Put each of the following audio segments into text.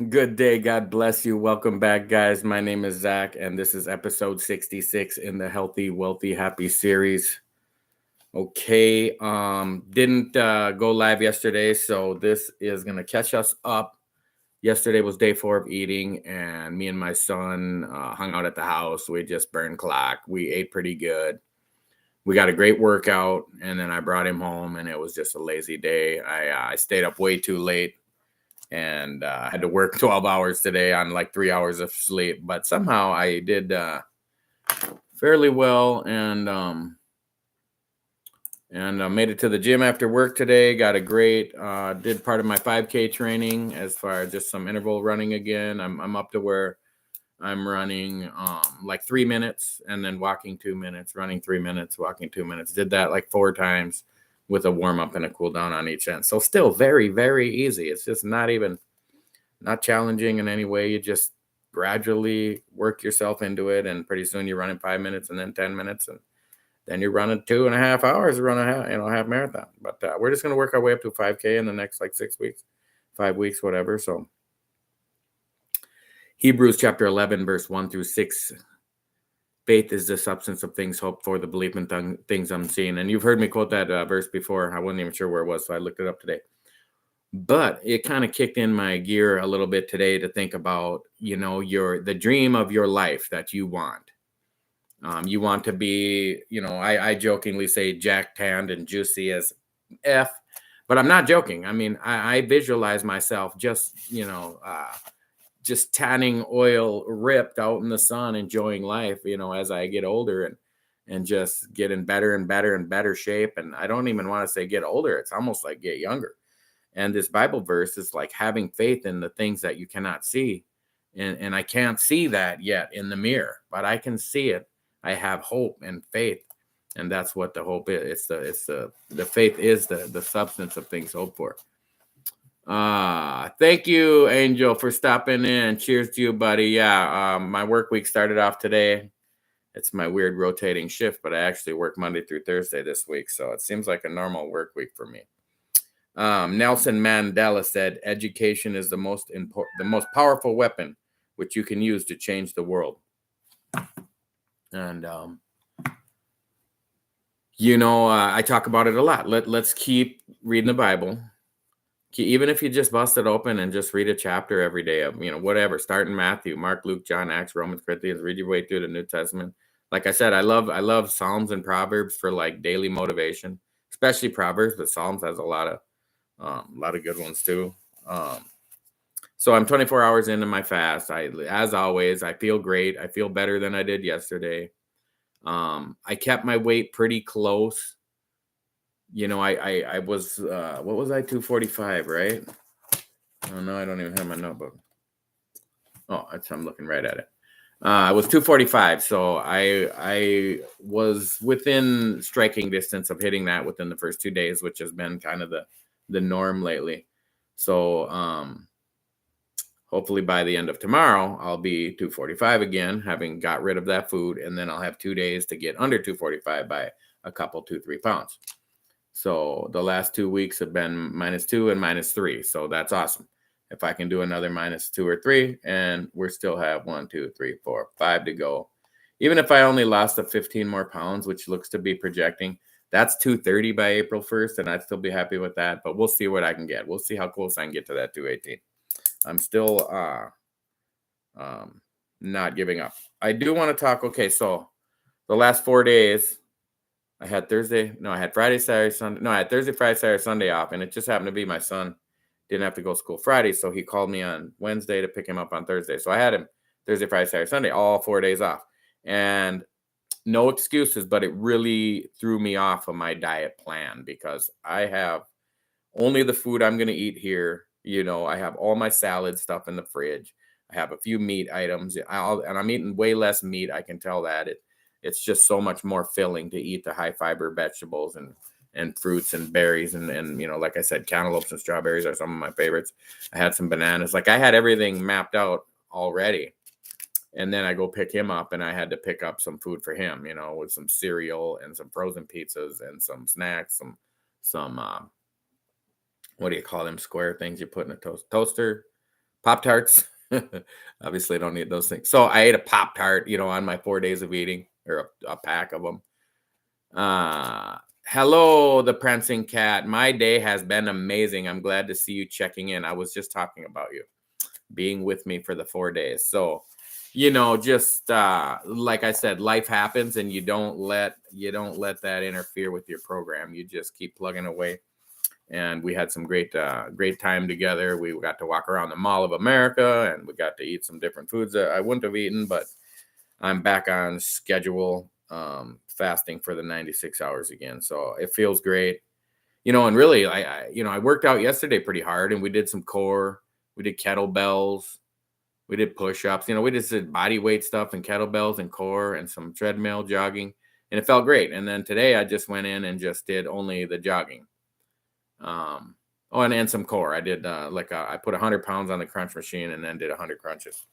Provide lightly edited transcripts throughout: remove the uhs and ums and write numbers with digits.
Good day. God bless you. Welcome back, guys. My name is Zach, and this is episode 66 in the Healthy, Wealthy, Happy series. Okay. Didn't go live yesterday, so this is gonna catch us up. Yesterday was day 4 of eating, and me and my son hung out at the house. We just burned clock. We ate pretty good. We got a great workout, and then I brought him home, and it was just a lazy day. I stayed up way too late and had to work 12 hours today on like 3 hours of sleep, but somehow I did fairly well and made it to the gym after work today. Got a great did part of my 5K training as far as just some interval running again. I'm up to where I'm running like 3 minutes and then walking 2 minutes, running 3 minutes, walking 2 minutes. Did that like 4 times with a warm up and a cool down on each end. So still very, very easy. It's just not challenging in any way. You just gradually work yourself into it, and pretty soon you're running 5 minutes and then 10 minutes, and then you're running 2.5 hours to run a half marathon. But we're just going to work our way up to 5K in the next like 6 weeks, 5 weeks, whatever. So Hebrews chapter 11, verse 1 through 6. Faith is the substance of things hoped for, the belief in things unseen. And you've heard me quote that verse before. I wasn't even sure where it was, so I looked it up today. But it kind of kicked in my gear a little bit today to think about, the dream of your life that you want. You want to be, I jokingly say jack tanned and juicy as F, but I'm not joking. I mean, I visualize myself just tanning oil ripped out in the sun, enjoying life, as I get older and just get in better and better and better shape. And I don't even want to say get older. It's almost like get younger. And this Bible verse is like having faith in the things that you cannot see. And I can't see that yet in the mirror, but I can see it. I have hope and faith. And that's what the hope is. The faith is the substance of things hoped for. Thank you, Angel, for stopping in. Cheers to you, buddy. Yeah, my work week started off today. It's my weird rotating shift, but I actually work Monday through Thursday this week. So it seems like a normal work week for me. Nelson Mandela said, "Education is the most powerful weapon which you can use to change the world." And I talk about it a lot. Let's keep reading the Bible, even if you just bust it open and just read a chapter every day of whatever. Start in Matthew, Mark, Luke, John, Acts, Romans, Corinthians. Read your way through the New Testament. Like I said, I love Psalms and Proverbs for like daily motivation, especially Proverbs, but Psalms has a lot of good ones too. So I'm 24 hours into my fast. As always, I feel great. I feel better than I did yesterday. I kept my weight pretty close. I was what was I, 245, right? Oh no, I don't even have my notebook. Oh, I'm looking right at it. I was 245, so I was within striking distance of hitting that within the first 2 days, which has been kind of the norm lately. So hopefully by the end of tomorrow, I'll be 245 again, having got rid of that food, and then I'll have 2 days to get under 245 by a couple, 2-3 pounds. So the last 2 weeks have been -2 and -3. So that's awesome. If I can do another -2 or 3, and we still have 1, 2, 3, 4, 5 to go. Even if I only lost 15 more pounds, which looks to be projecting, that's 230 by April 1st, and I'd still be happy with that. But we'll see what I can get. We'll see how close I can get to that 218. I'm still not giving up. I do want to talk. Okay, so the last 4 days, I had Friday, Saturday, Sunday. No, I had Thursday, Friday, Saturday, Sunday off, and it just happened to be my son didn't have to go to school Friday, so he called me on Wednesday to pick him up on Thursday. So I had him Thursday, Friday, Saturday, Sunday, all 4 days off, and no excuses. But it really threw me off of my diet plan because I have only the food I'm going to eat here. I have all my salad stuff in the fridge. I have a few meat items, and I'm eating way less meat. I can tell that it's just so much more filling to eat the high fiber vegetables and fruits and berries and like I said, cantaloupes and strawberries are some of my favorites. I had some bananas. Like I had everything mapped out already. And then I go pick him up, and I had to pick up some food for him, with some cereal and some frozen pizzas and some snacks, some what do you call them square things you put in a toaster? Pop-Tarts. Obviously, I don't need those things. So I ate a Pop-Tart, on my 4 days of eating, or a pack of them. Hello, the prancing cat. My day has been amazing. I'm glad to see you checking in. I was just talking about you being with me for the 4 days. So, just like I said, life happens, and you don't let that interfere with your program. You just keep plugging away. And we had some great time together. We got to walk around the Mall of America, and we got to eat some different foods that I wouldn't have eaten, but I'm back on schedule, fasting for the 96 hours again. So it feels great. And really, I worked out yesterday pretty hard, and we did some core, we did kettlebells, we did push-ups. We just did body weight stuff and kettlebells and core and some treadmill jogging, and it felt great. And then today I just went in and just did only the jogging. And some core. I did I put 100 pounds on the crunch machine and then did 100 crunches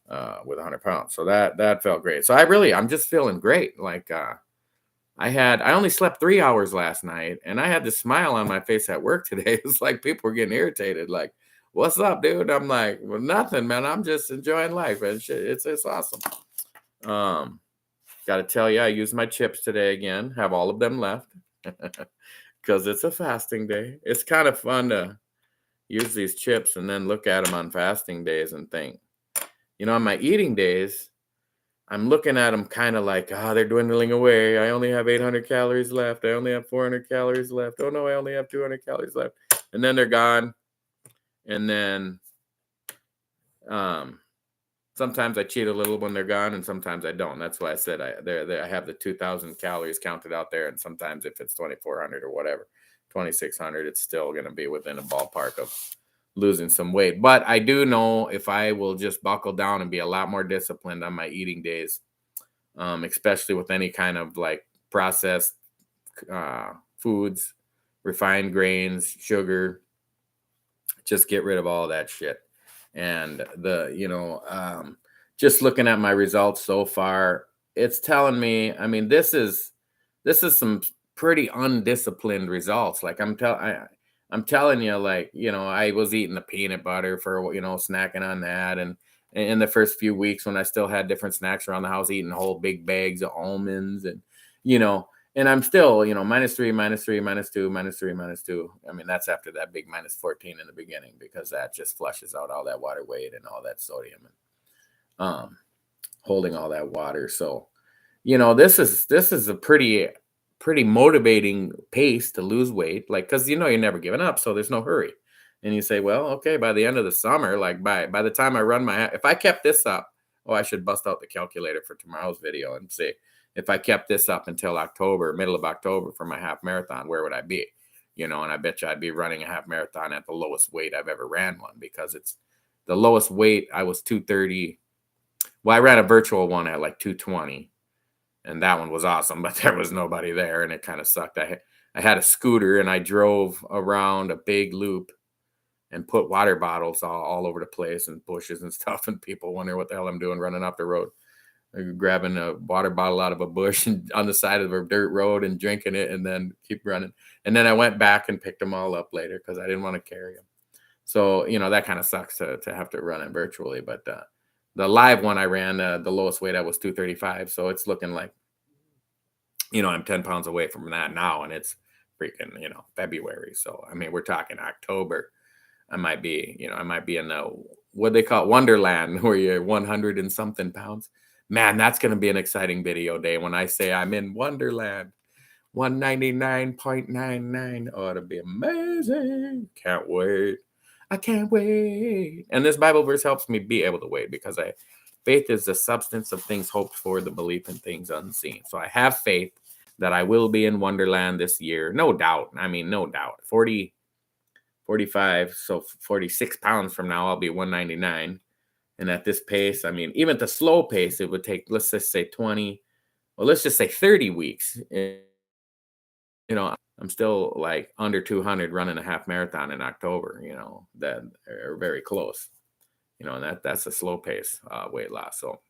with 100 pounds. So that felt great. So I'm just feeling great. I only slept 3 hours last night, and I had this smile on my face at work today. It's like people were getting irritated. Like, what's up, dude? I'm like, well, nothing, man. I'm just enjoying life. And shit, it's awesome. Got to tell you, I used my chips today again. Have all of them left because it's a fasting day. It's kind of fun to use these chips and then look at them on fasting days and think, on my eating days, I'm looking at them kind of like, they're dwindling away. I only have 800 calories left. I only have 400 calories left. Oh no, I only have 200 calories left. And then they're gone. And then sometimes I cheat a little when they're gone, and sometimes I don't. That's why I said I have the 2,000 calories counted out there. And sometimes if it's 2,400 or whatever, 2,600, it's still going to be within a ballpark of losing some weight. But I do know if I will just buckle down and be a lot more disciplined on my eating days, especially with any kind of like processed foods, refined grains, sugar, just get rid of all that shit. And just looking at my results so far, it's telling me, this is some pretty undisciplined results. Like I'm telling you, I was eating the peanut butter for, snacking on that. And in the first few weeks when I still had different snacks around the house, eating whole big bags of almonds and I'm still, -3, -3, -2, -3, -2. That's after that big -14 in the beginning, because that just flushes out all that water weight and all that sodium and holding all that water. So, this is a pretty motivating pace to lose weight, because you're never giving up, so there's no hurry. And you say, well, okay, by the end of the summer, like by the time I if I kept this up, I should bust out the calculator for tomorrow's video and say, if I kept this up until October, middle of October, for my half marathon, where would I be? And I bet you I'd be running a half marathon at the lowest weight I've ever ran one, because it's the lowest weight. I was 230. Well, I ran a virtual one at like 220. And that one was awesome, but there was nobody there, and it kind of sucked. I had a scooter, and I drove around a big loop and put water bottles all over the place and bushes and stuff, and people wonder what the hell I'm doing running off the road, grabbing a water bottle out of a bush and on the side of a dirt road and drinking it, and then keep running. And then I went back and picked them all up later because I didn't want to carry them. So, that kind of sucks to have to run it virtually, but the live one I ran, the lowest weight I was 235. So it's looking like, I'm 10 pounds away from that now, and it's freaking, February. So, we're talking October. I might be in the, what they call it, Wonderland, where you're 100 and something pounds. Man, that's going to be an exciting video day when I say I'm in Wonderland. 199.99. Oh, it'll be amazing. Can't wait. I can't wait. And this Bible verse helps me be able to wait, because faith is the substance of things hoped for, the belief in things unseen. So I have faith that I will be in Wonderland this year. No doubt. No doubt. 45, so 46 pounds from now, I'll be 199. And at this pace, even at the slow pace, it would take, let's just say 20, well, let's just say 30 weeks. I'm still like under 200 running a half marathon in October, that are very close, and that's a slow pace weight loss. So,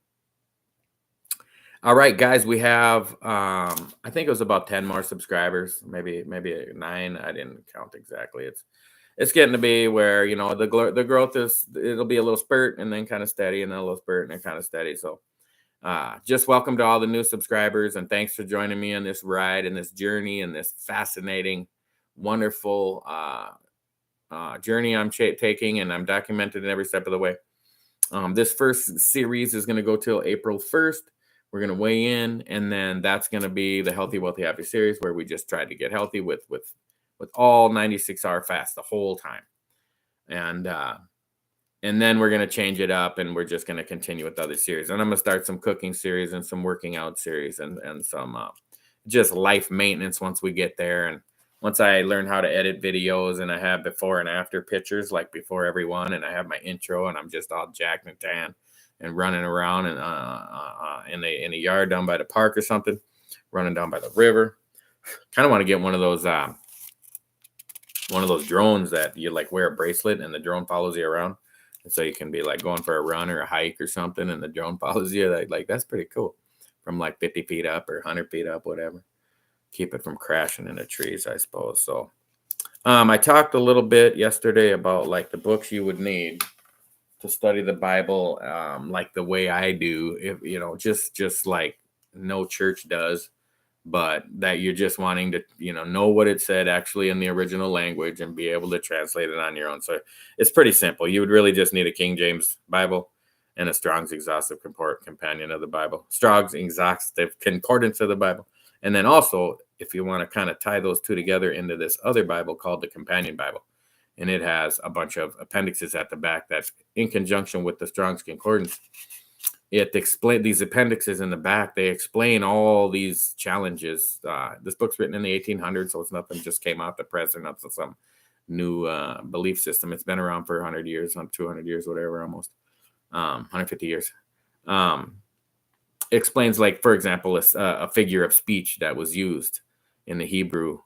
all right, guys, we have, I think it was about 10 more subscribers, maybe 9. I didn't count exactly. it's getting to be where, the growth it'll be a little spurt and then kind of steady, and then a little spurt and then kind of steady. So just welcome to all the new subscribers, and thanks for joining me on this ride and this journey and this fascinating, wonderful journey I'm taking, and I'm documented in every step of the way. This first series is going to go till April 1st. We're going to weigh in, and then that's going to be the Healthy, Wealthy, Happy series, where we just try to get healthy with all 96-hour fast the whole time. And then we're going to change it up, and we're just going to continue with other series. And I'm going to start some cooking series and some working out series and some just life maintenance once we get there. And once I learn how to edit videos, and I have before and after pictures, like before everyone, and I have my intro, and I'm just all jacked and tan and running around and in a yard down by the park or something, running down by the river. Kind of want to get one of those drones that you like wear a bracelet and the drone follows you around. And so you can be like going for a run or a hike or something, and the drone follows you. Like that's pretty cool. From like 50 feet up or 100 feet up, whatever. Keep it from crashing into trees, I suppose. So I talked a little bit yesterday about like the books you would need to study the Bible, like the way I do, if just like no church does, but that you're just wanting to, know what it said actually in the original language and be able to translate it on your own. So it's pretty simple. You would really just need a King James Bible and a Strong's Exhaustive Companion of the Bible, Strong's Exhaustive Concordance of the Bible. And then also, if you want to kind of tie those two together into this other Bible called the Companion Bible, and it has a bunch of appendixes at the back that, in conjunction with the Strong's Concordance, it explains these appendixes in the back. They explain all these challenges. This book's written in the 1800s, so it's nothing just came out the press or not some new belief system. It's been around for 100 years, 200 years, whatever, almost 150 years. It explains, like, for example, a figure of speech that was used in the Hebrew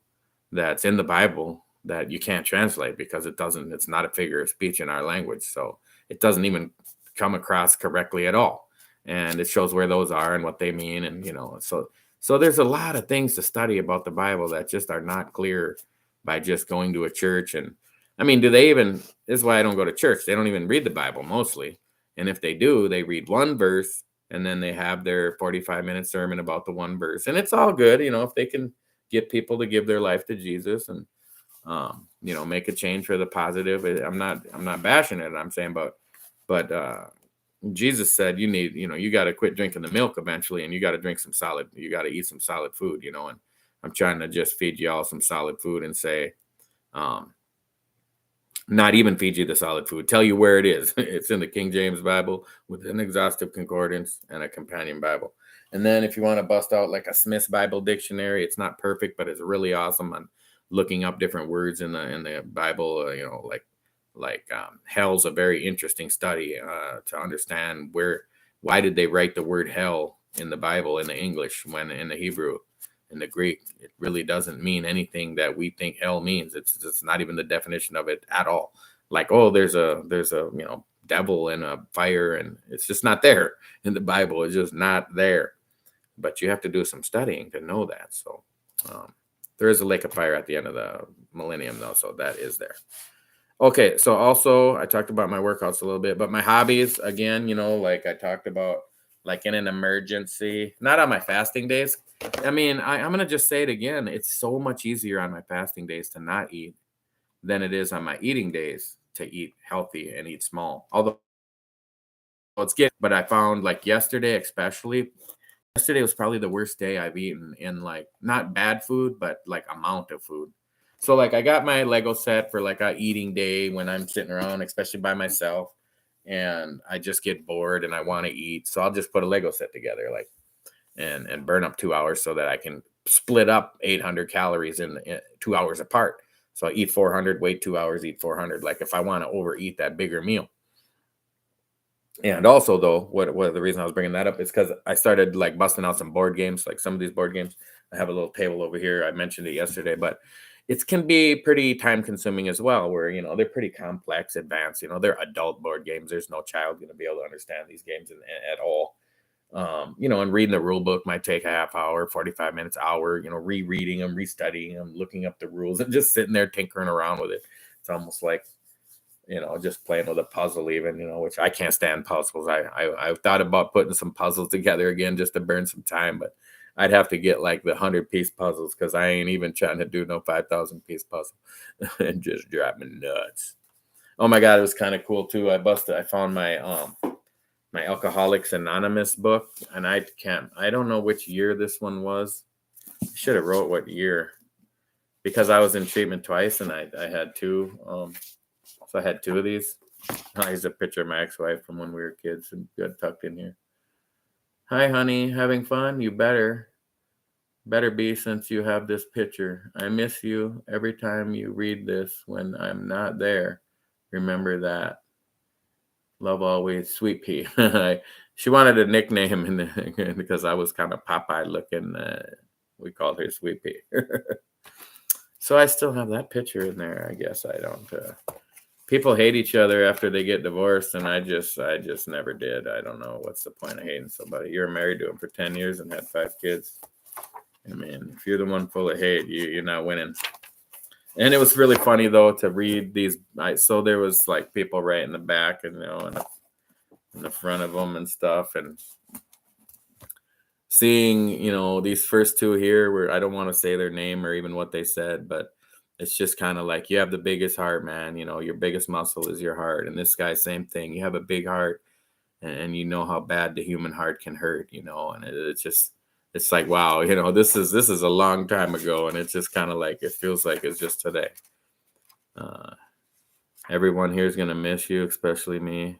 that's in the Bible that you can't translate because it's not a figure of speech in our language. So it doesn't even come across correctly at all. And it shows where those are and what they mean. And, so there's a lot of things to study about the Bible that just are not clear by just going to a church. And I mean, this is why I don't go to church. They don't even read the Bible mostly. And if they do, they read one verse and then they have their 45-minute sermon about the one verse. And it's all good, if they can get people to give their life to Jesus and, make a change for the positive. I'm not bashing it. I'm saying, but Jesus said, you got to quit drinking the milk eventually, and you got to you got to eat some solid food, and I'm trying to just feed you all some solid food and say, not even feed you the solid food, tell you where it is. It's in the King James Bible with an exhaustive concordance and a companion Bible. And then if you want to bust out like a Smith's Bible dictionary, it's not perfect, but it's really awesome on looking up different words in the Bible, like hell's a very interesting study to understand why did they write the word hell in the Bible in the English when in the Hebrew, in the Greek, it really doesn't mean anything that we think hell means. It's not even the definition of it at all. Like, oh, there's a devil and a fire, and it's just not there in the Bible. It's just not there. But you have to do some studying to know that. So there is a lake of fire at the end of the millennium, though, so that is there. Okay, so also I talked about my workouts a little bit, but my hobbies, again, like I talked about, like in an emergency, not on my fasting days. I mean, I'm going to just say it again. It's so much easier on my fasting days to not eat than it is on my eating days to eat healthy and eat small. Although it's good, but I found like yesterday was probably the worst day I've eaten in like not bad food, but like amount of food. So like I got my Lego set for like a eating day when I'm sitting around, especially by myself, and I just get bored and I want to eat. So I'll just put a Lego set together, like, and burn up 2 hours so that I can split up 800 calories in 2 hours apart. So I eat 400, wait 2 hours, eat 400. Like if I want to overeat that bigger meal. And also, though, what the reason I was bringing that up is because I started like busting out some board games, like some of these board games. I have a little table over here. I mentioned it yesterday, but it can be pretty time consuming as well, where, they're pretty complex, advanced, they're adult board games. There's no child going to be able to understand these games at all. And reading the rule book might take a half hour, 45 minutes, hour, rereading them, restudying them, looking up the rules and just sitting there tinkering around with it. It's almost like, just playing with a puzzle even, which I can't stand puzzles. I thought about putting some puzzles together again just to burn some time, but I'd have to get like the 100-piece puzzles because I ain't even trying to do no 5,000-piece puzzle. And just drive me nuts. Oh my God, it was kind of cool too. I found my Alcoholics Anonymous book, and I don't know which year this one was. I should have wrote what year, because I was in treatment twice and I had two. So I had two of these. Oh, here's a picture of my ex-wife from when we were kids and got tucked in here. Hi, honey, having fun? You better be, since you have this picture. I miss you every time you read this when I'm not there. Remember that. Love always, Sweet Pea. She wanted a nickname because I was kind of Popeye looking. We called her Sweet Pea. So I still have that picture in there. I guess I don't. People hate each other after they get divorced, and I just never did. I don't know what's the point of hating somebody. You're married to him for 10 years and had 5 kids. I mean, if you're the one full of hate, you're not winning. And it was really funny though to read these. So there was like people right in the back, and in the front of them and stuff, and seeing these first two here, where I don't want to say their name or even what they said, but it's just kind of like, you have the biggest heart, man. Your biggest muscle is your heart. And this guy, same thing. You have a big heart, and you know how bad the human heart can hurt. And it's like, wow, this is a long time ago, and it's just kind of like, it feels like it's just today. Everyone here is gonna miss you, especially me.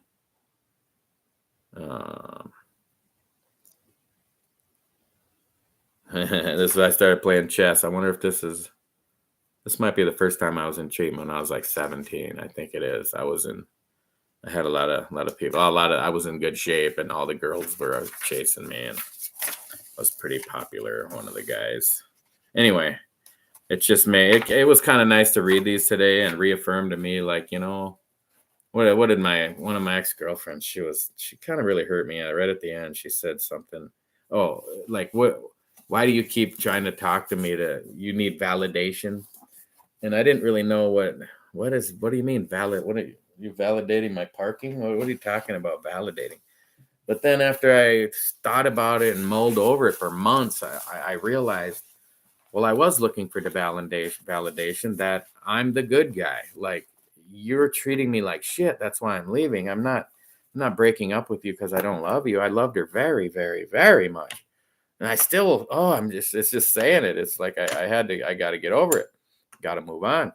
This is I started playing chess. I wonder if this might be the first time I was in treatment when I was like 17. I think it is. I had a lot of people, I was in good shape, and all the girls were chasing me, and I was pretty popular, one of the guys. Anyway, it's just me. It was kind of nice to read these today and reaffirm to me, like, what did one of my ex-girlfriends, she kind of really hurt me. I read at the end, she said something, oh, like, why do you keep trying to talk to me you need validation? And I didn't really know what do you mean valid? What are you validating my parking? What are you talking about validating? But then after I thought about it and mulled over it for months, I realized, well, I was looking for the validation that I'm the good guy. Like, you're treating me like shit. That's why I'm leaving. I'm not breaking up with you because I don't love you. I loved her very, very, very much. And I still, it's just saying it. It's like, I got to get over it. Got to move on.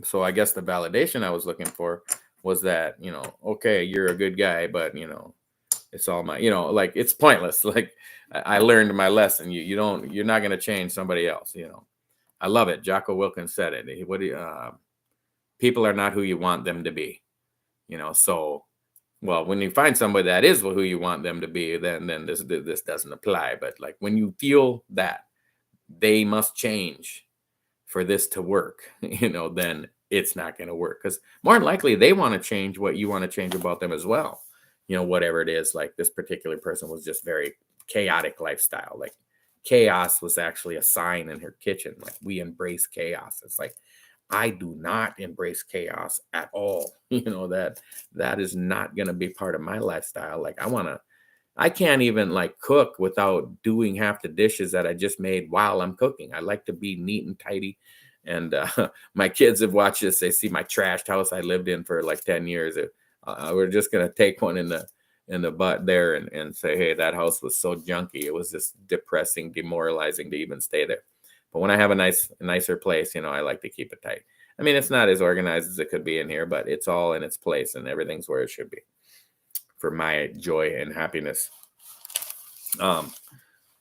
So I guess the validation I was looking for was that, okay, you're a good guy, but, it's all my, like, it's pointless. Like, I learned my lesson. You're not going to change somebody else. I love it. Jocko Wilkins said it. People are not who you want them to be, so, well, when you find somebody that is who you want them to be, then this doesn't apply. But like, when you feel that they must change for this to work, then it's not going to work, because more than likely they want to change what you want to change about them as well. Whatever it is, like this particular person was just very chaotic lifestyle. Like, chaos was actually a sign in her kitchen. Like, we embrace chaos. It's like, I do not embrace chaos at all. That is not going to be part of my lifestyle. Like, I can't even like cook without doing half the dishes that I just made while I'm cooking. I like to be neat and tidy. And my kids have watched this. They see my trashed house I lived in for like 10 years. We're just going to take one in the butt there and say, hey, that house was so junky. It was just depressing, demoralizing to even stay there. But when I have a nicer place, I like to keep it tight. I mean, it's not as organized as it could be in here, but it's all in its place and everything's where it should be for my joy and happiness.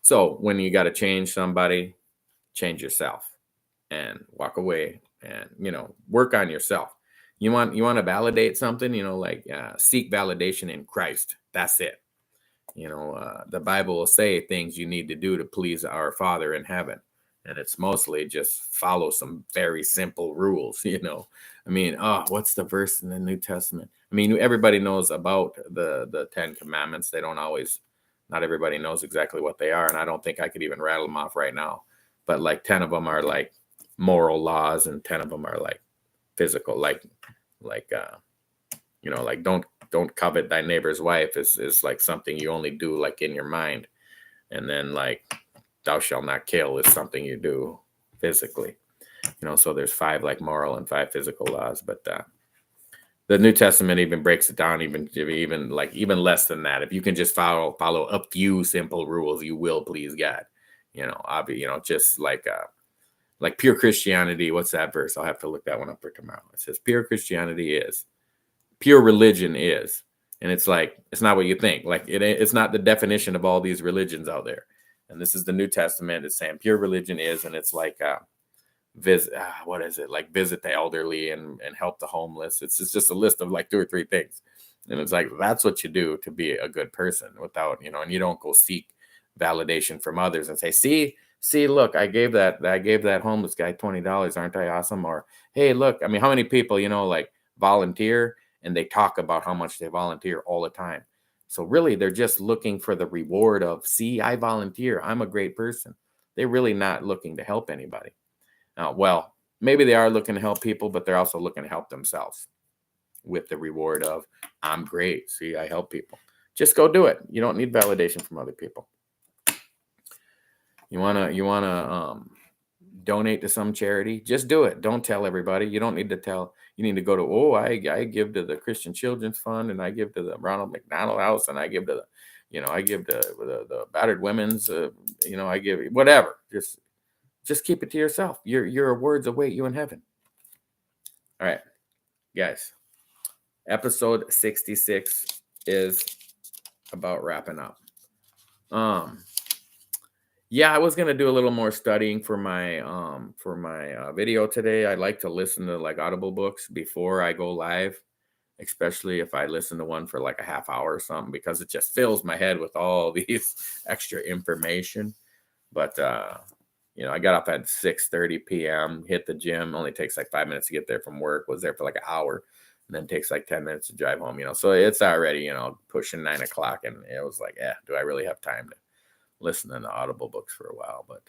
So when you got to change somebody, change yourself and walk away and, work on yourself. You want to validate something, seek validation in Christ. That's it. The Bible will say things you need to do to please our Father in heaven. And it's mostly just follow some very simple rules, I mean, what's the verse in the New Testament? I mean, everybody knows about the 10 Commandments. Not everybody knows exactly what they are. And I don't think I could even rattle them off right now. But like 10 of them are like moral laws, and 10 of them are like physical, like like don't covet thy neighbor's wife is like something you only do like in your mind. And then like thou shalt not kill is something you do physically. So there's 5 like moral and 5 physical laws, but the New Testament even breaks it down even less than that. If you can just follow a few simple rules, you will please God. Just like pure Christianity. What's that verse? I'll have to look that one up for tomorrow. It says pure religion is, and it's like it's not what you think. Like it's not the definition of all these religions out there. And this is the New Testament. It's saying pure religion is, and it's like what is it, like visit the elderly and help the homeless. It's just a list of like 2 or 3 things, and it's like that's what you do to be a good person without and you don't go seek validation from others and say, see, look, I gave that homeless guy $20, aren't I awesome? Or hey, look, I mean, how many people like volunteer, and they talk about how much they volunteer all the time. So really they're just looking for the reward of, see, I volunteer, I'm a great person. They're really not looking to help anybody. Well, maybe they are looking to help people, but they're also looking to help themselves with the reward of, I'm great. See, I help people. Just go do it. You don't need validation from other people. You wanna donate to some charity? Just do it. Don't tell everybody. You don't need to tell. You need to go to, I give to the Christian Children's Fund, and I give to the Ronald McDonald House, and I give to I give to the battered women's. I give whatever. Just keep it to yourself. Your words await you in heaven. All right, guys. Episode 66 is about wrapping up. Yeah, I was gonna do a little more studying for my video today. I like to listen to like Audible books before I go live, especially if I listen to one for like a half hour or something, because it just fills my head with all these extra information. But I got up at 6:30 p.m., hit the gym. Only takes like 5 minutes to get there from work. Was there for like an hour, and then takes like 10 minutes to drive home. So it's already pushing 9 o'clock, and it was like, do I really have time to listen to Audible books for a while? But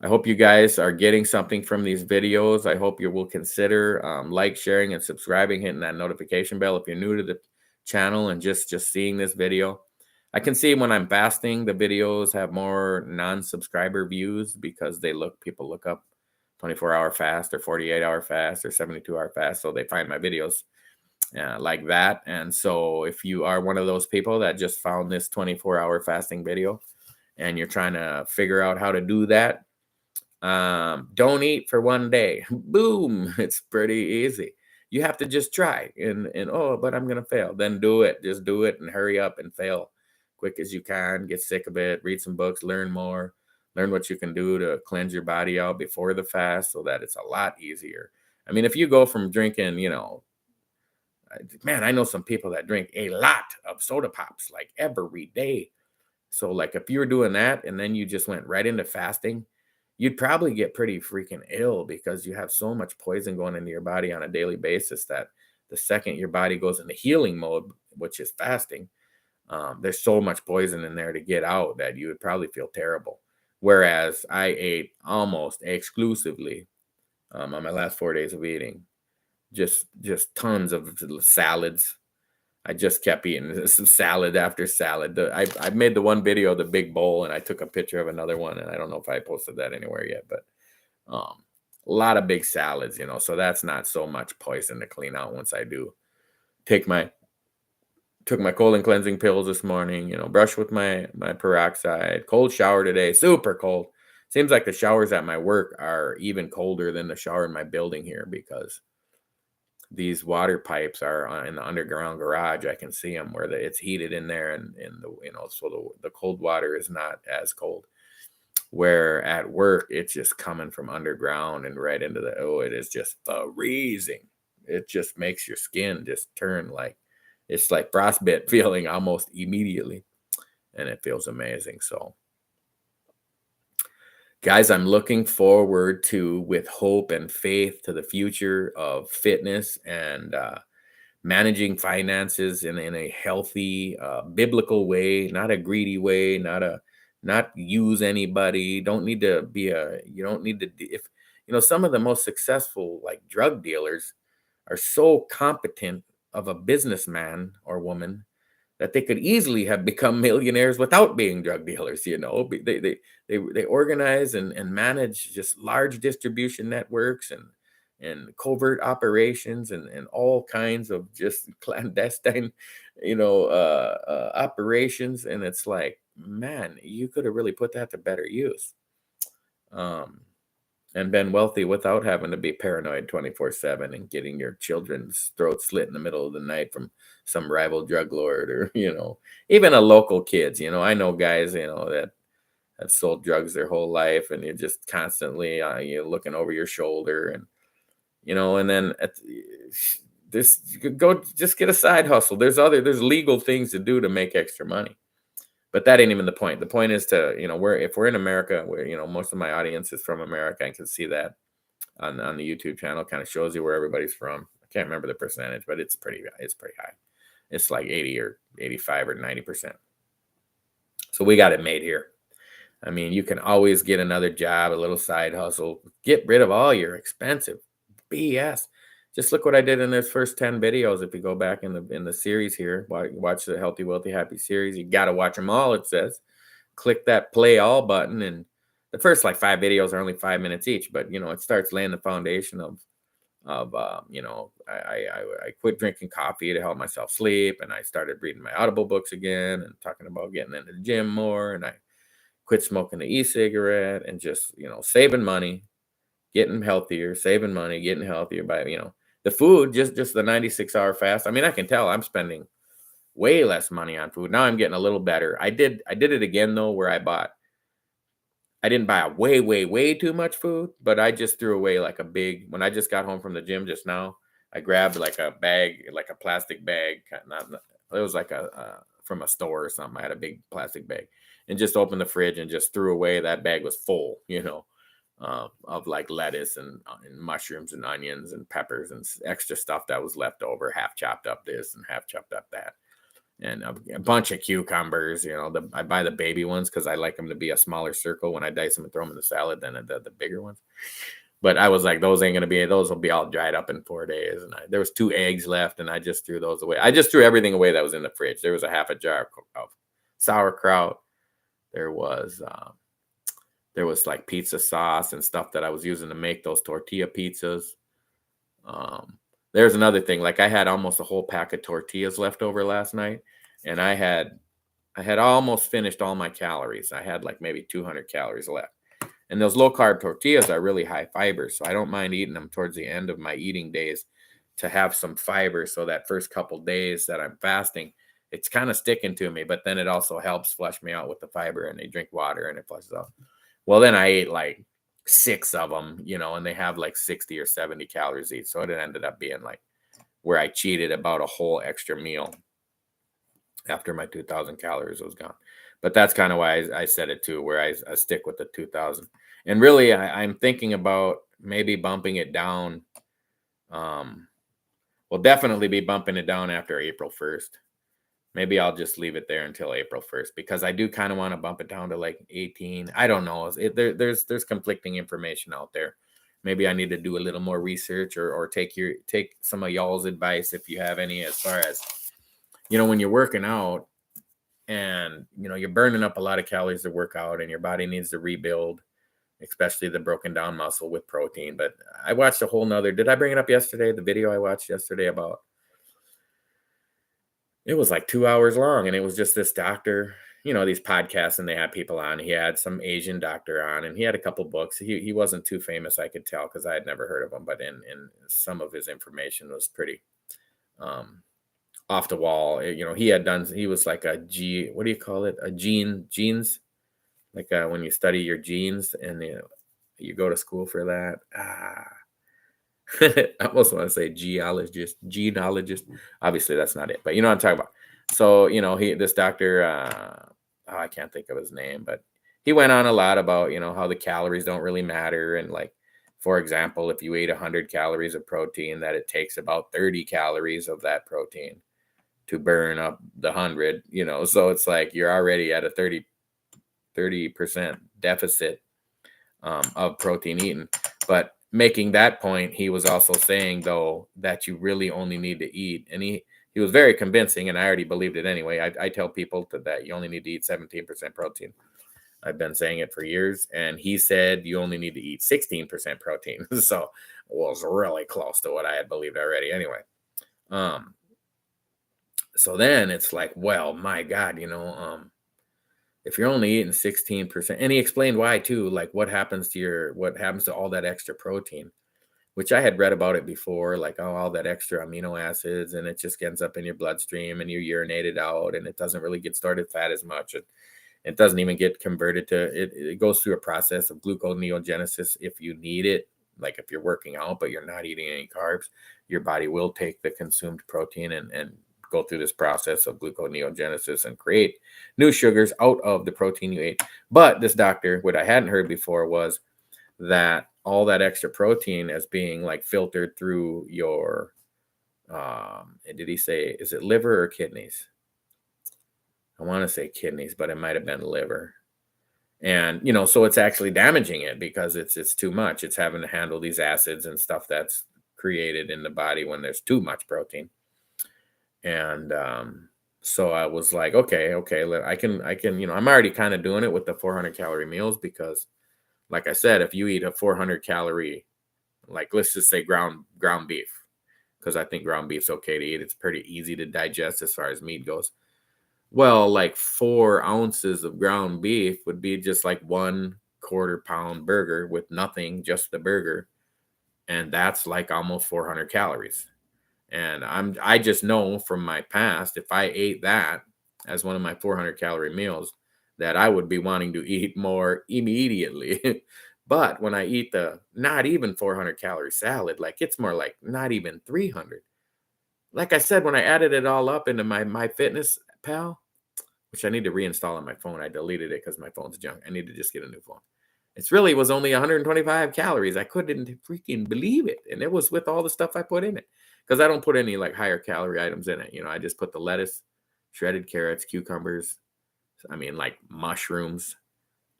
I hope you guys are getting something from these videos. I hope you will consider like, sharing, and subscribing, hitting that notification bell if you're new to the channel and just seeing this video. I can see when I'm fasting, the videos have more non-subscriber views because people look up 24-hour fast or 48-hour fast or 72-hour fast, so they find my videos like that. And so if you are one of those people that just found this 24-hour fasting video and you're trying to figure out how to do that, don't eat for 1 day. Boom. It's pretty easy. You have to just try but I'm going to fail. Then do it. Just do it and hurry up and fail quick as you can. Get sick of it. Read some books, learn more, learn what you can do to cleanse your body out before the fast so that it's a lot easier. I mean, if you go from drinking, man, I know some people that drink a lot of soda pops like every day. So like if you were doing that and then you just went right into fasting, you'd probably get pretty freaking ill because you have so much poison going into your body on a daily basis that the second your body goes into healing mode, which is fasting, there's so much poison in there to get out that you would probably feel terrible. Whereas I ate almost exclusively on my last 4 days of eating, just tons of salads. I just kept eating some salad after salad. I made the one video, the big bowl, and I took a picture of another one, and I don't know if I posted that anywhere yet, but a lot of big salads, so that's not so much poison to clean out once I do took my colon cleansing pills this morning, brush with my peroxide, cold shower today, super cold. Seems like the showers at my work are even colder than the shower in my building here because these water pipes are in the underground garage. I can see them where it's heated in there, and so the cold water is not as cold. Where at work, it's just coming from underground and right into it is just freezing. It just makes your skin just turn like it's like frostbite feeling almost immediately, and it feels amazing. So guys, I'm looking forward to, with hope and faith, to the future of fitness and managing finances in a healthy, biblical way, not a greedy way, not use anybody. You don't need to some of the most successful like drug dealers are so competent of a businessman or woman that they could easily have become millionaires without being drug dealers. They organize and manage just large distribution networks and covert operations and all kinds of just clandestine operations. And it's like, man, you could have really put that to better use, um and been wealthy without having to be paranoid 24/7 and getting your children's throats slit in the middle of the night from some rival drug lord, or even a local kids. I know guys that have sold drugs their whole life, and you're just constantly you're looking over your shoulder, and then this, you could go just get a side hustle. There's legal things to do to make extra money, but that ain't even the point. The point is to, if we're in America, where, most of my audience is from America, I can see that on the YouTube channel. Kind of shows you where everybody's from. I can't remember the percentage, but it's pretty high. It's like 80 or 85 or 90%. So we got it made here. I mean, you can always get another job, a little side hustle, get rid of all your expensive BS. Just look what I did in those first 10 videos. If you go back in the series here, watch the Healthy, Wealthy, Happy series. You got to watch them all, it says. Click that play all button, and the first like 5 videos are only 5 minutes each, but it starts laying the foundation of I quit drinking coffee to help myself sleep, and I started reading my Audible books again, and talking about getting into the gym more, and I quit smoking the e-cigarette, and just saving money, getting healthier, saving money, getting healthier by the food, just the 96-hour fast. I mean, I can tell I'm spending way less money on food now. I'm getting a little better. I did it again though, where I didn't buy a way too much food, but I just threw away like a big, when I just got home from the gym just now, I grabbed like a bag, like a plastic bag. It was like from a store or something. I had a big plastic bag and just opened the fridge and just threw away. That bag was full, of like lettuce and mushrooms and onions and peppers and extra stuff that was left over, half chopped up this and half chopped up that. And a bunch of cucumbers. I buy the baby ones because I like them to be a smaller circle when I dice them and throw them in the salad than the bigger ones. But I was like, those will be all dried up in 4 days. And there was 2 eggs left, and I just threw those away. I just threw everything away that was in the fridge. There was a half a jar of sauerkraut. There was like pizza sauce and stuff that I was using to make those tortilla pizzas. There's another thing. Like I had almost a whole pack of tortillas left over last night, and I had almost finished all my calories. I had like maybe 200 calories left. And those low carb tortillas are really high fiber, so I don't mind eating them towards the end of my eating days to have some fiber. So that first couple days that I'm fasting, it's kind of sticking to me, but then it also helps flush me out with the fiber, and they drink water and it flushes out. Well, then I ate like 6 of them, and they have like 60 or 70 calories each. So it ended up being like where I cheated about a whole extra meal after my 2,000 calories was gone. But that's kind of why I said it too, where I stick with the 2,000. And really, I'm thinking about maybe bumping it down. We'll definitely be bumping it down after April 1st. Maybe I'll just leave it there until April 1st, because I do kind of want to bump it down to like 18. I don't know. There's conflicting information out there. Maybe I need to do a little more research, or take some of y'all's advice if you have any, as far as, when you're working out and, you're burning up a lot of calories to work out, and your body needs to rebuild, especially the broken down muscle, with protein. But I watched a whole nother, did I bring it up yesterday? The video I watched yesterday about, it was like 2 hours long, and it was just this doctor, these podcasts, and they had people on. He had some Asian doctor on, and he had a couple books. He wasn't too famous, I could tell, because I had never heard of him, but in some of his information was pretty off the wall. He was like what do you call it? Genes, like when you study your genes, and you go to school for that. I almost want to say genealogist. Obviously, that's not it, but you know what I'm talking about. So, this doctor, I can't think of his name, but he went on a lot about, how the calories don't really matter. And like, for example, if you ate 100 calories of protein, that it takes about 30 calories of that protein to burn up the 100, so it's like you're already at a 30% deficit of protein eaten. But making that point, he was also saying though that you really only need to eat, and he was very convincing, and I already believed it anyway. I tell people that you only need to eat 17% protein. I've been saying it for years, and he said you only need to eat 16% protein. So it was really close to what I had believed already anyway. Um, so then it's like, well, my God, if you're only eating 16%, and he explained why too, like what happens to all that extra protein, which I had read about it before, like, oh, all that extra amino acids, and it just ends up in your bloodstream and you urinate it out, and it doesn't really get stored as fat as much. It doesn't even get converted to it. It goes through a process of gluconeogenesis if you need it. Like if you're working out, but you're not eating any carbs, your body will take the consumed protein and go through this process of gluconeogenesis and create new sugars out of the protein you ate. But this doctor, what I hadn't heard before was that all that extra protein is being like filtered through your, did he say, is it liver or kidneys? I want to say kidneys, but it might have been liver. And, so it's actually damaging it because it's too much. It's having to handle these acids and stuff that's created in the body when there's too much protein. And so I was like, okay, I can, I'm already kind of doing it with the 400 calorie meals because, like I said, if you eat a 400 calorie, like let's just say ground beef, because I think ground beef's okay to eat. It's pretty easy to digest as far as meat goes. Well, like 4 ounces of ground beef would be just like 1/4 pound burger with nothing, just the burger. And that's like almost 400 calories. And I just know from my past, if I ate that as one of my 400 calorie meals, that I would be wanting to eat more immediately. But when I eat the not even 400 calorie salad, like it's more like not even 300. Like I said, when I added it all up into my fitness pal, which I need to reinstall on my phone. I deleted it because my phone's junk. I need to just get a new phone. It's really was only 125 calories. I couldn't freaking believe it. And it was with all the stuff I put in it. Because I don't put any like higher calorie items in it. I just put the lettuce, shredded carrots, cucumbers, like mushrooms,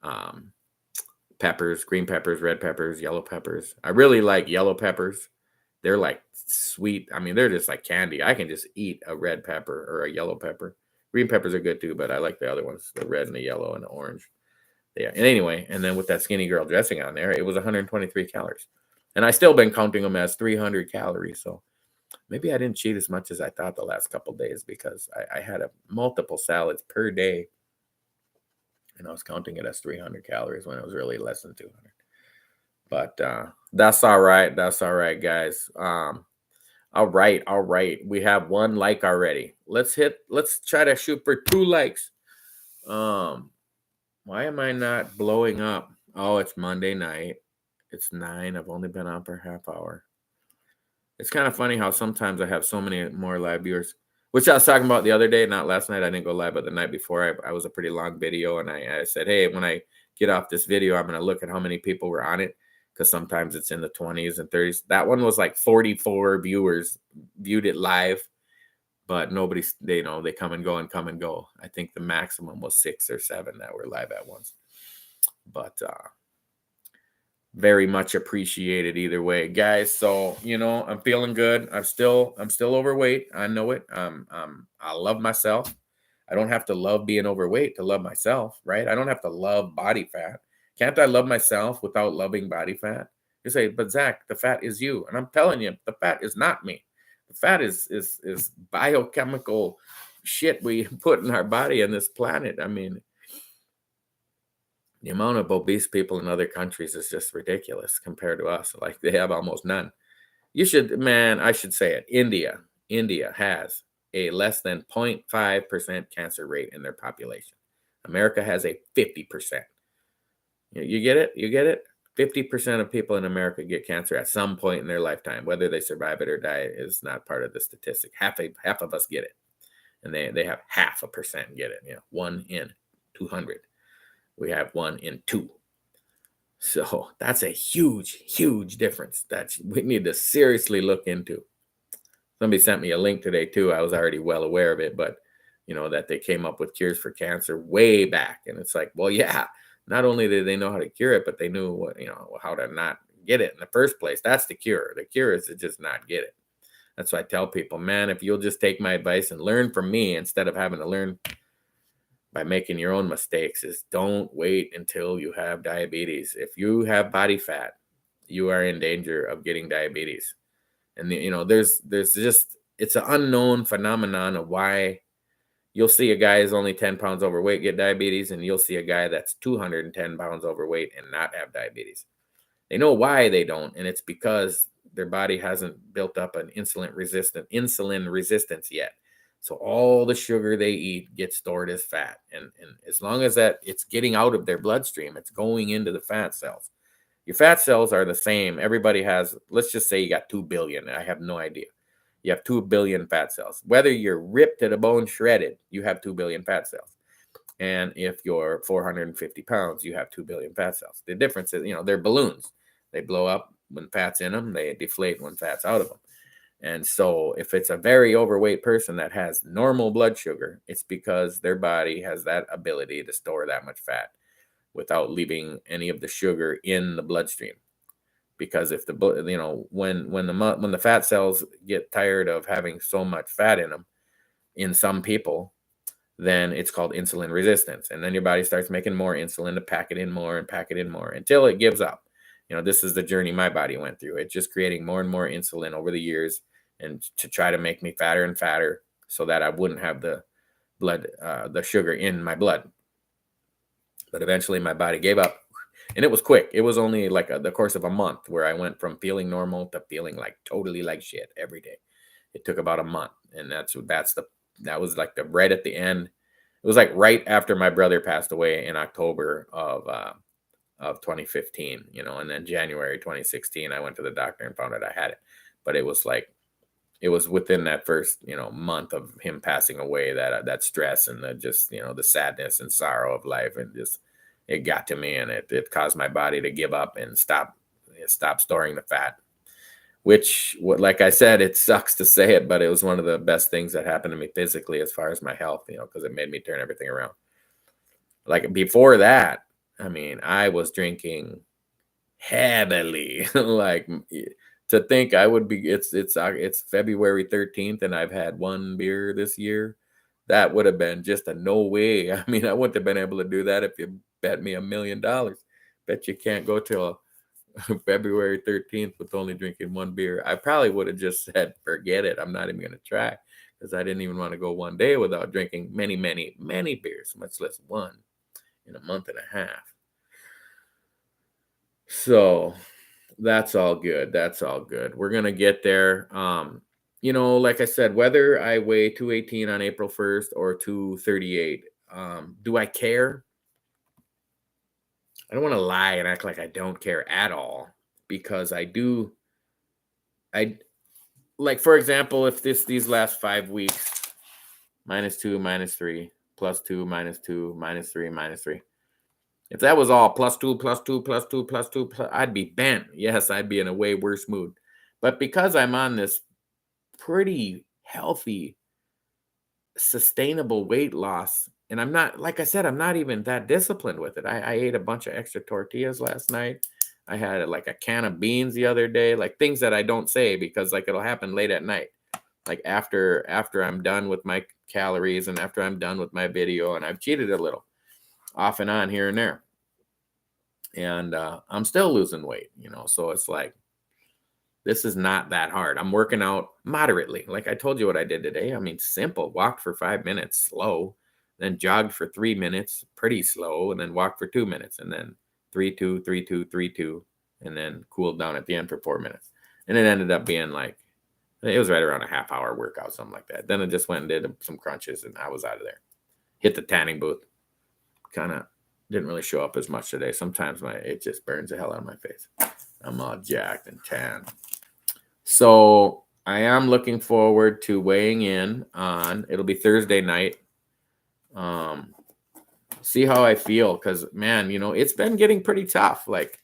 um, peppers, green peppers, red peppers, yellow peppers. I really like yellow peppers. They're like sweet. They're just like candy. I can just eat a red pepper or a yellow pepper. Green peppers are good too, but I like the other ones, the red and the yellow and the orange. Yeah. And anyway, and then with that skinny girl dressing on there, it was 123 calories. And I still been counting them as 300 calories. So maybe I didn't cheat as much as I thought the last couple of days because I had multiple salads per day. And I was counting it as 300 calories when it was really less than 200. But that's all right. That's all right, guys. All right. We have 1 like already. Let's try to shoot for 2 likes. Why am I not blowing up? Oh, it's Monday night. It's 9. I've only been on for a half hour. It's kind of funny how sometimes I have so many more live viewers, which I was talking about the other day, not last night. I didn't go live, but the night before I was a pretty long video. And I said, hey, when I get off this video, I'm going to look at how many people were on it. Because sometimes it's in the 20s and 30s. That one was like 44 viewers viewed it live, but nobody, they come and go. I think the maximum was 6 or 7 that were live at once. But very much appreciated either way, guys. So I'm feeling good. I'm still overweight. I know it. I love myself. I don't have to love being overweight to love myself, right? I don't have to love body fat. Can't I love myself without loving body fat? You say, but Zach, the fat is you. And I'm telling you, the fat is not me. The fat is biochemical shit we put in our body on this planet. The amount of obese people in other countries is just ridiculous compared to us. Like they have almost none. I should say it. India has a less than 0.5% cancer rate in their population. America has a 50%. You get it? You get it? 50% of people in America get cancer at some point in their lifetime. Whether they survive it or die is not part of the statistic. Half of us get it. And they have 0.5% get it. 1 in 200. We have 1 in 2. So that's a huge, huge difference that we need to seriously look into. Somebody sent me a link today too. I was already well aware of it, but that they came up with cures for cancer way back. And it's like, well, yeah, not only did they know how to cure it, but they knew how to not get it in the first place. That's the cure. The cure is to just not get it. That's why I tell people, man, if you'll just take my advice and learn from me instead of having to learn by making your own mistakes, is don't wait until you have diabetes. If you have body fat, you are in danger of getting diabetes. And there's just, it's an unknown phenomenon of why you'll see a guy is only 10 pounds overweight get diabetes, and you'll see a guy that's 210 pounds overweight and not have diabetes. They know why they don't, and it's because their body hasn't built up an insulin resistance yet. So all the sugar they eat gets stored as fat. And as long as that it's getting out of their bloodstream, it's going into the fat cells. Your fat cells are the same. Everybody has, let's just say you got 2 billion. I have no idea. You have 2 billion fat cells. Whether you're ripped to the bone shredded, you have 2 billion fat cells. And if you're 450 pounds, you have 2 billion fat cells. The difference is, they're balloons. They blow up when fat's in them. They deflate when fat's out of them. And so if it's a very overweight person that has normal blood sugar, it's because their body has that ability to store that much fat without leaving any of the sugar in the bloodstream. Because if when the fat cells get tired of having so much fat in them, in some people, then it's called insulin resistance. And then your body starts making more insulin to pack it in more and pack it in more until it gives up. This is the journey my body went through. It's just creating more and more insulin over the years, and to try to make me fatter and fatter so that I wouldn't have the sugar in my blood. But eventually my body gave up, and it was quick. It was only like the course of a month where I went from feeling normal to feeling like totally like shit every day. It took about a month, and that was like the right at the end. It was like right after my brother passed away in October of 2015, and then January 2016, I went to the doctor and found out I had it. But it was within that first, month of him passing away, that stress and the sadness and sorrow of life, and just, it got to me, and it caused my body to give up and stop storing the fat, which, like I said, it sucks to say it, but it was one of the best things that happened to me physically as far as my health, because it made me turn everything around. Like before that, I mean, I was drinking heavily. Like, to think I would be, it's February 13th and I've had one beer this year. That would have been just a no way. I mean, I wouldn't have been able to do that if you bet me $1 million. Bet you can't go till February 13th with only drinking one beer. I probably would have just said, forget it. I'm not even going to try, because I didn't even want to go one day without drinking many, many, many beers, much less one in a month and a half. So that's all good. That's all good. We're going to get there. Like I said, whether I weigh 218 on April 1st or 238, do I care? I don't want to lie and act like I don't care at all, because I do. Like, for example, if these last 5 weeks, -2, -3, +2, -2, -3, -3. If that was all +2, +2, +2, +2, I'd be bent. Yes, I'd be in a way worse mood. But because I'm on this pretty healthy, sustainable weight loss, and I'm not, like I said, I'm not even that disciplined with it. I ate a bunch of extra tortillas last night. I had like a can of beans the other day, like things that I don't say because like it'll happen late at night. Like after I'm done with my calories and after I'm done with my video, and I've cheated a little off and on here and there. And I'm still losing weight, so it's like, this is not that hard. I'm working out moderately. Like I told you what I did today. I mean, simple. Walked for 5 minutes, slow, then jogged for 3 minutes, pretty slow, and then walked for 2 minutes, and then 3-2, 3-2, 3-2, and then cooled down at the end for 4 minutes. And it ended up being like, it was right around a half-hour workout, something like that. Then I just went and did some crunches, and I was out of there. Hit the tanning booth. Kind of didn't really show up as much today. Sometimes it just burns the hell out of my face. I'm all jacked and tan. So I am looking forward to weighing in on, it'll be Thursday night. See how I feel, because man, it's been getting pretty tough. Like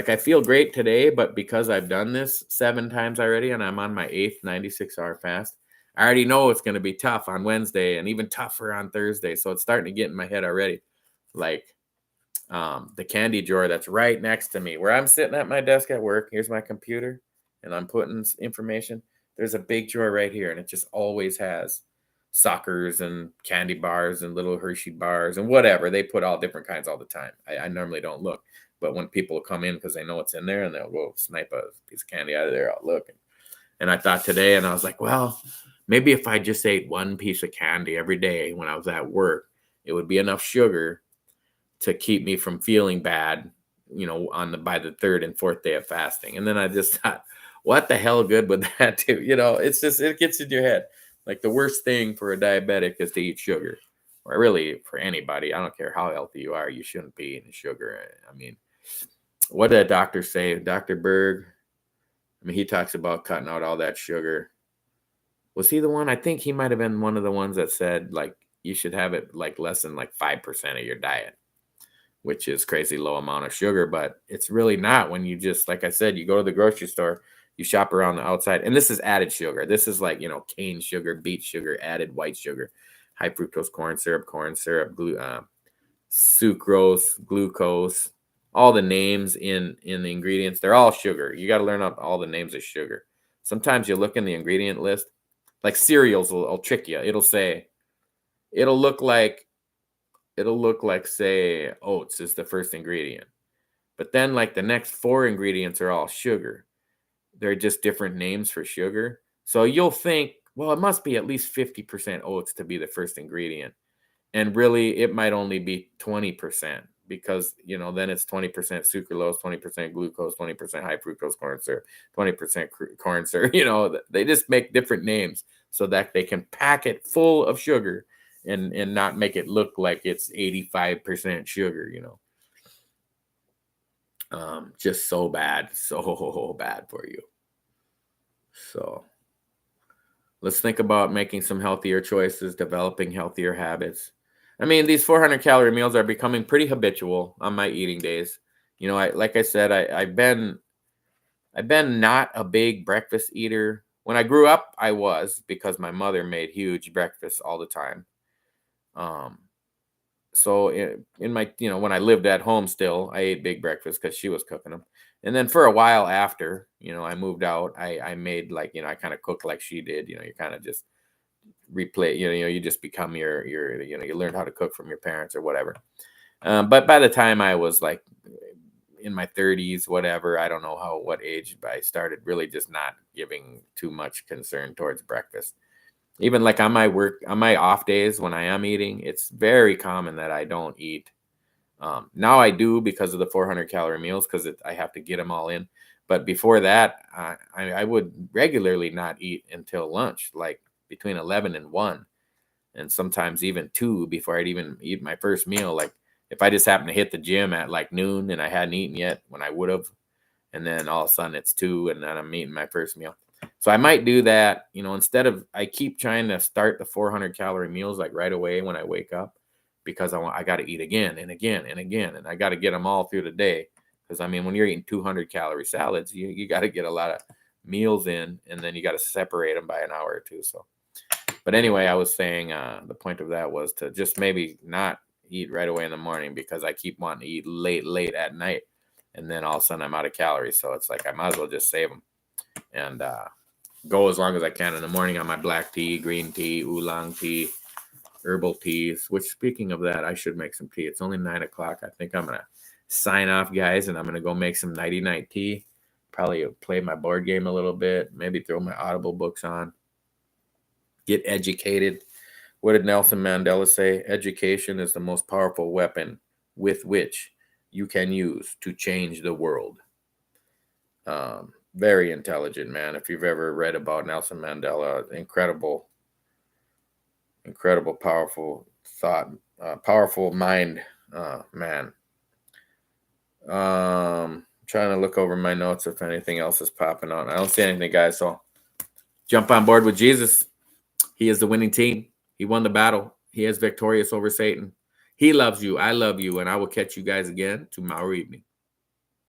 I feel great today, but because I've done this 7 times already and I'm on my 8th 96-hour fast, I already know it's going to be tough on Wednesday and even tougher on Thursday. So it's starting to get in my head already. Like, The candy drawer that's right next to me, where I'm sitting at my desk at work. Here's my computer, and I'm putting information. There's a big drawer right here, and it just always has suckers and candy bars and little Hershey bars and whatever. They put all different kinds all the time. I normally don't look, but when people come in because they know it's in there and they'll go snipe a piece of candy out of there, I'll look. And I thought today, and I was like, well, maybe if I just ate one piece of candy every day when I was at work, it would be enough sugar to keep me from feeling bad, by the third and fourth day of fasting. And then I just thought, what the hell good would that do? It's just, it gets in your head. Like the worst thing for a diabetic is to eat sugar, or really for anybody. I don't care how healthy you are, you shouldn't be eating sugar. I mean, what did a doctor say? Dr. Berg, he talks about cutting out all that sugar. Was he the one? I think he might have been one of the ones that said, like, you should have it like less than like 5% of your diet, which is crazy low amount of sugar, but it's really not when you just, like I said, you go to the grocery store, you shop around the outside, and this is added sugar. This is like, cane sugar, beet sugar, added white sugar, high fructose corn syrup, sucrose, glucose, all the names in the ingredients, they're all sugar. You got to learn all the names of sugar. Sometimes you look in the ingredient list, like cereals will trick you. It'll look like, say, oats is the first ingredient. But then like the next 4 ingredients are all sugar. They're just different names for sugar. So you'll think, well, it must be at least 50% oats to be the first ingredient. And really, it might only be 20% because, then it's 20% sucralose, 20% glucose, 20% high fructose corn syrup, 20% corn syrup. They just make different names so that they can pack it full of sugar and not make it look like it's 85% sugar, just so bad for you. So let's think about making some healthier choices, developing healthier habits. I mean, these 400 calorie meals are becoming pretty habitual on my eating days. Like I said, I've been not a big breakfast eater. When I grew up, I was, because my mother made huge breakfasts all the time. So in my, when I lived at home still, I ate big breakfast because she was cooking them. And then for a while after, I moved out, I made like, I kind of cooked like she did. You kind of just replay, you just become your, you learn how to cook from your parents or whatever. But by the time I was like in my 30s, whatever, I don't know what age, but I started really just not giving too much concern towards breakfast. Even like on my off days when I am eating, it's very common that I don't eat. Now I do because of the 400 calorie meals, because I have to get them all in. But before that, I would regularly not eat until lunch, like between 11 and 1, and sometimes even 2 before I'd even eat my first meal. Like if I just happen to hit the gym at like noon and I hadn't eaten yet when I would have, and then all of a sudden it's 2 and then I'm eating my first meal. So I might do that, instead of, I keep trying to start the 400 calorie meals like right away when I wake up, because I got to eat again and again and again, and I got to get them all through the day. Because I mean, when you're eating 200 calorie salads, you got to get a lot of meals in, and then you got to separate them by an hour or two. So, but anyway, I was saying the point of that was to just maybe not eat right away in the morning, because I keep wanting to eat late at night, and then all of a sudden I'm out of calories. So it's like I might as well just save them and go as long as I can in the morning on my black tea, green tea, oolong tea, herbal teas. Which, speaking of that, I should make some tea. It's only 9 o'clock. I think I'm gonna sign off, guys, and I'm gonna go make some nighty night tea. Probably play my board game a little bit. Maybe throw my Audible books on. Get educated. What did Nelson Mandela say? Education is the most powerful weapon with which you can use to change the world. Very intelligent man. If you've ever read about Nelson Mandela, incredible, powerful thought, powerful mind, man. Trying to look over my notes if anything else is popping on. I don't see anything, guys. So jump on board with Jesus. He is the winning team. He won the battle. He is victorious over Satan. He loves you. I love you. And I will catch you guys again tomorrow evening.